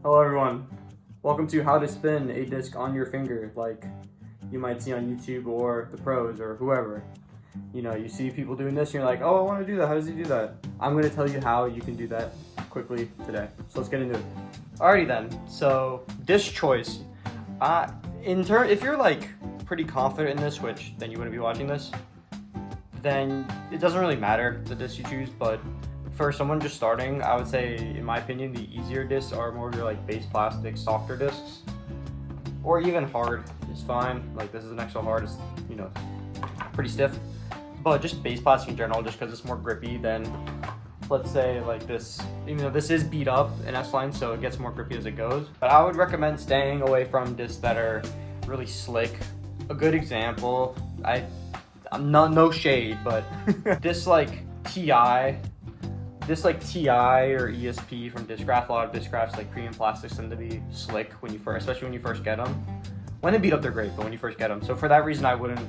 Hello everyone, welcome to how to spin a disc on your finger like you might see on YouTube or the pros or whoever. You know, you see people doing this and you're like, oh, I want to do that, how does he do that? I'm going to tell you how you can do that quickly today. So let's get into it. Alrighty then, so disc choice. If you're like pretty confident in this, which then you wouldn't be watching this, then it doesn't really matter the disc you choose, but for someone just starting, I would say, in my opinion, the easier discs are more of your like base plastic, softer discs, or even hard is fine. Like this is next to hard, it's, you know, pretty stiff, but just base plastic in general, just because it's more grippy than, let's say, like this. You know, this is beat up in S-line, so it gets more grippy as it goes. But I would recommend staying away from discs that are really slick. A good example, I'm not no shade, but this like TI or ESP from Discraft. A lot of Discrafts, like premium plastics, tend to be slick especially when you first get them. When they beat up, they're great, but when you first get them. So for that reason, I wouldn't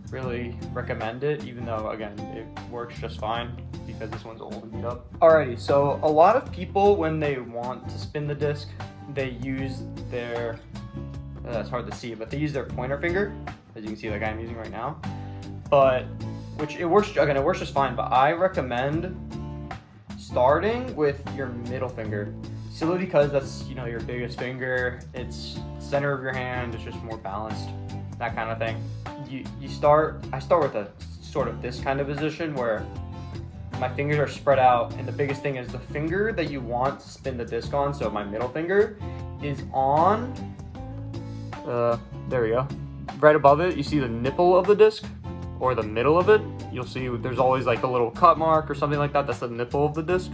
really recommend it, even though, again, it works just fine because this one's old and beat up. Alrighty, so a lot of people, when they want to spin the disc, they use their, it's hard to see, but they use their pointer finger, as you can see the guy I'm using right now. But, it works just fine, but I recommend starting with your middle finger, simply because that's, you know, your biggest finger. It's center of your hand. It's just more balanced, that kind of thing. I start with a sort of this kind of position where my fingers are spread out, and the biggest thing is the finger that you want to spin the disc on. So my middle finger is on. There we go. Right above it, you see the nipple of the disc, or the middle of it. You'll see there's always like a little cut mark or something like that. That's the nipple of the disc.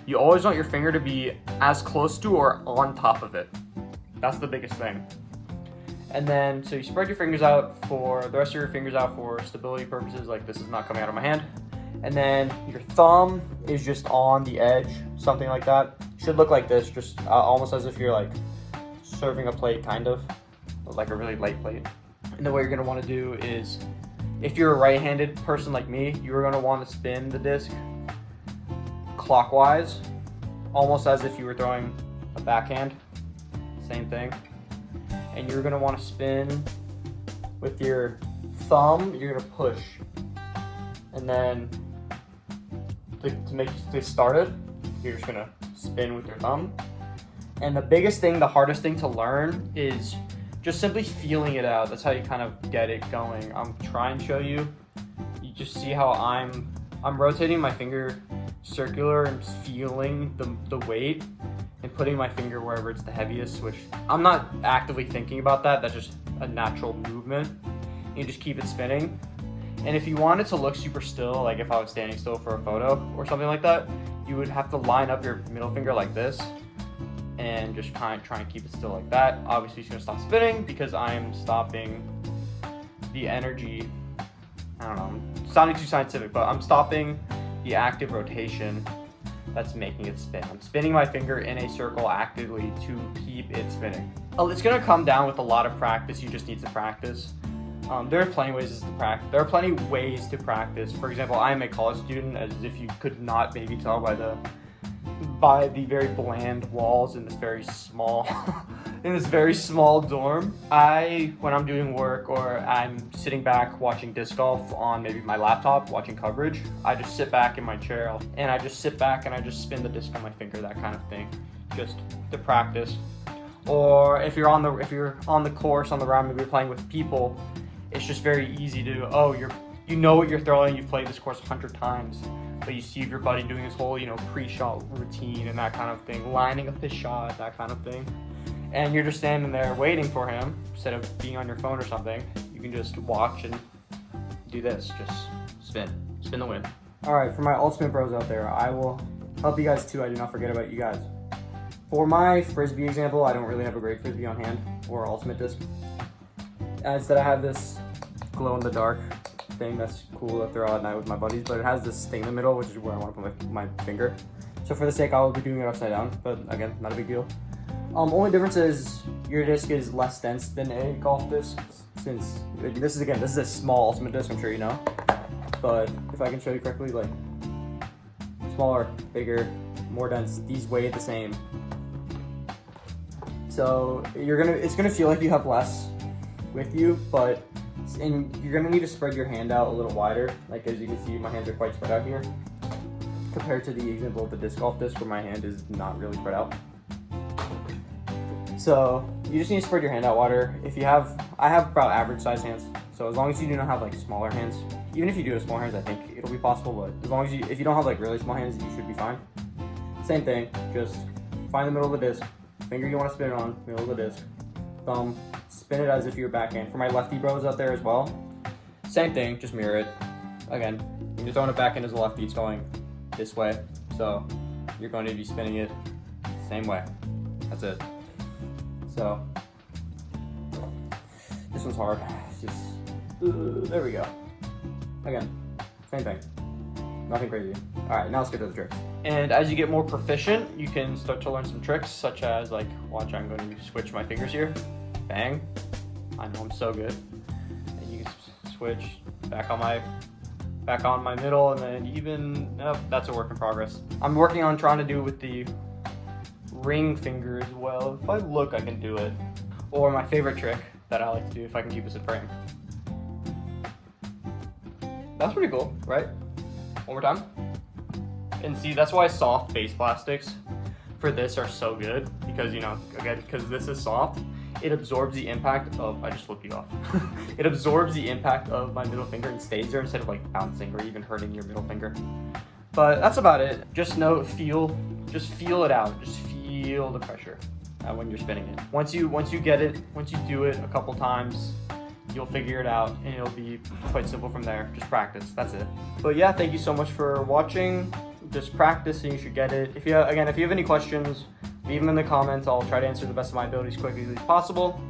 You always want your finger to be as close to or on top of it. That's the biggest thing. And then, so you spread your fingers out the rest of your fingers out for stability purposes, like this is not coming out of my hand. And then your thumb is just on the edge, something like that. Should look like this, just almost as if you're like serving a plate, kind of, like a really light plate. And then what you're gonna wanna do is, if you're a right-handed person like me, you're gonna want to spin the disc clockwise, almost as if you were throwing a backhand, same thing. And you're gonna want to spin with your thumb, you're gonna push. And then to start it, you're just gonna spin with your thumb. And the hardest thing to learn is just simply feeling it out. That's how you kind of get it going. I'm trying to show you. You just see how I'm rotating my finger circular and feeling the weight and putting my finger wherever it's the heaviest, which I'm not actively thinking about that. That's just a natural movement. You just keep it spinning. And if you want it to look super still, like if I was standing still for a photo or something like that, you would have to line up your middle finger like this and just kind of try and keep it still like that. Obviously, it's gonna stop spinning because I'm stopping the energy. I don't know, I'm sounding too scientific, but I'm stopping the active rotation that's making it spin. I'm spinning my finger in a circle actively to keep it spinning. It's gonna come down with a lot of practice. You just need to practice. There are plenty ways to practice. For example, I'm a college student, as if you could not maybe tell by the very bland walls in this very small dorm. When I'm doing work or I'm sitting back watching disc golf on maybe my laptop watching coverage, I just sit back in my chair and I just sit back and I just spin the disc on my finger, that kind of thing, just to practice. Or if you're on the course, on the round, maybe you're playing with people, it's just very easy to, you know what you're throwing, you've played this course 100 times. But you see your buddy doing his whole, pre-shot routine and that kind of thing, lining up his shot, that kind of thing. And you're just standing there waiting for him, instead of being on your phone or something. You can just watch and do this, just spin the win. All right, for my ultimate bros out there, I will help you guys too. I do not forget about you guys. For my Frisbee example, I don't really have a great Frisbee on hand or ultimate disc. Instead, I have this glow-in-the-dark thing that's cool to throw out at night with my buddies, but it has this thing in the middle, which is where I want to put my finger. So for the sake, I will be doing it upside down, but again, not a big deal. Only difference is your disc is less dense than a golf disc, since this is a small ultimate disc, I'm sure you know. But if I can show you correctly, like smaller, bigger, more dense, these weigh the same. So it's gonna feel like you have less with you, but you're gonna need to spread your hand out a little wider. Like as you can see, my hands are quite spread out here, compared to the example of the disc golf disc where my hand is not really spread out. So you just need to spread your hand out wider. I have about average size hands. So as long as you do not have like smaller hands, even if you do have small hands, I think it'll be possible, but as long as if you don't have like really small hands, you should be fine. Same thing, just find the middle of the disc, finger you want to spin it on, middle of the disc, thumb, spin it as if you're backhand. For my lefty bros out there as well, same thing, just mirror it. Again, when you're throwing it back in as a lefty, it's going this way, so you're going to be spinning it same way. That's it. So this one's hard. It's just there we go. Again, same thing. Nothing crazy. All right, now let's get to the tricks. And as you get more proficient, you can start to learn some tricks, such as like, watch, I'm going to switch my fingers here. Bang. I know I'm so good. And you can switch back on my middle, and then even, that's a work in progress. I'm working on trying to do it with the ring finger as well. If I look, I can do it. Or my favorite trick that I like to do, if I can keep this in frame. That's pretty cool, right? One more time. And see, that's why soft base plastics for this are so good, because, you know, again, because this is soft, it absorbs the impact of, I just flipped you off. It absorbs the impact of my middle finger and stays there instead of like bouncing or even hurting your middle finger. But that's about it. Just know, just feel it out. Just feel the pressure when you're spinning it. Once you get it, once you do it a couple times, you'll figure it out, and it'll be quite simple from there. Just practice, that's it. But yeah, thank you so much for watching. Just practice and you should get it. If you have any questions, leave them in the comments. I'll try to answer the best of my abilities quickly as possible.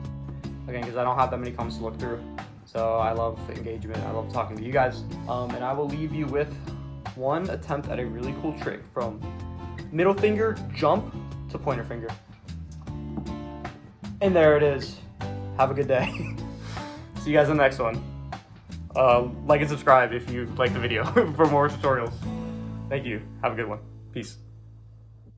Again, because I don't have that many comments to look through. So I love engagement, I love talking to you guys. And I will leave you with one attempt at a really cool trick, from middle finger jump to pointer finger. And there it is. Have a good day. See you guys in the next one. Like and subscribe if you like the video for more tutorials. Thank you. Have a good one. Peace.